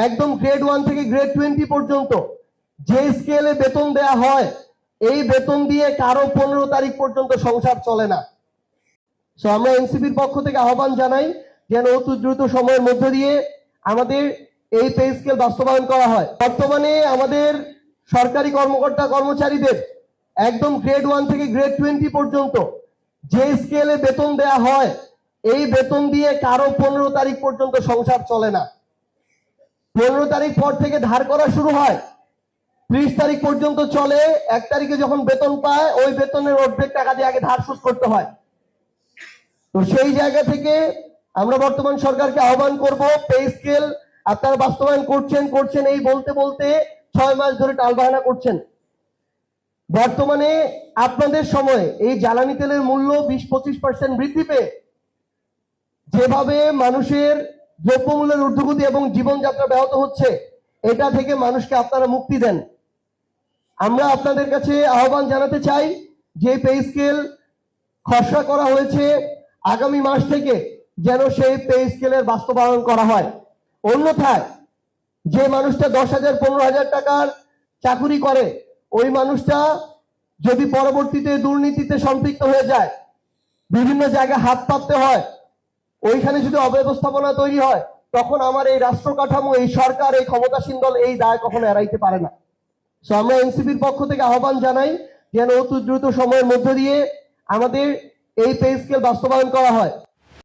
একদম গ্রেড 1 থেকে গ্রেড 20 পর্যন্ত যে স্কেলে বেতন দেয়া হয় এই বেতন দিয়ে কারো 15 তারিখ পর্যন্ত সংসার চলে না। সো আমরা এনসিপির পক্ষ থেকে আহ্বান জানাই যেন অতি দ্রুত সময়ের মধ্য দিয়ে আমাদের এই পে স্কেল বাস্তবায়ন করা হয়। বর্তমানে আমাদের সরকারি কর্মকর্তা কর্মচারীদের একদম গ্রেড 1 থেকে গ্রেড 20 পর্যন্ত যে স্কেলে বেতন দেয়া হয় এই বেতন দিয়ে কারো 15 তারিখ পর্যন্ত সংসার চলে না। 15 তারিখ পর থেকে ধার করা শুরু হয়, 30 তারিখ পর্যন্ত চলে। 1 তারিখে যখন বেতন পায় ওই বেতনের অর্ধেক টাকা দিয়ে আগে ধার শোধ করতে হয়। তো সেই জায়গা থেকে আমরা বর্তমান সরকারকে আহ্বান করব, পে স্কেল আপনারা বাস্তবায়ন করছেন এই বলতে বলতে 6 মাস ধরে টালবাহানা করছেন। বর্তমানে আপনাদের সময়ে এই জ্বালানি তেলের মূল্য 20-25% বৃদ্ধি পেয়ে যেভাবে মানুষের দ্রব্যমূল্যের ঊর্ধ্বগতি এবং জীবনযাত্রা ব্যাহত হচ্ছে, এটা থেকে মানুষকে আপনারা মুক্তি দেন। আমরা আপনাদের কাছে আহ্বান জানাতে চাই যে পে স্কেল খসড়া করা হয়েছে, আগামী মাস থেকে যেন সেই পে স্কেলের বাস্তবায়ন করা হয়। অন্যথায় যে মানুষটা 10,000 15,000 টাকার চাকুরি করে ওই মানুষটা যদি পরবর্তীতে দুর্নীতিতে সম্পৃক্ত হয়ে যায়, বিভিন্ন জায়গায় হাত পাততে হয়, ওইখানে যদি অব্যবস্থাপনা তৈরি হয়, তখন আমার এই রাষ্ট্র কাঠামো, এই সরকার, এই ক্ষমতাসীন দল এই দায় কখনো এড়াইতে পারে না। সো আমরা এনসিপির পক্ষ থেকে আহ্বান জানাই যেন অতি দ্রুত সময়ের মধ্য দিয়ে আমাদের এই পে স্কেল বাস্তবায়ন করা হয়।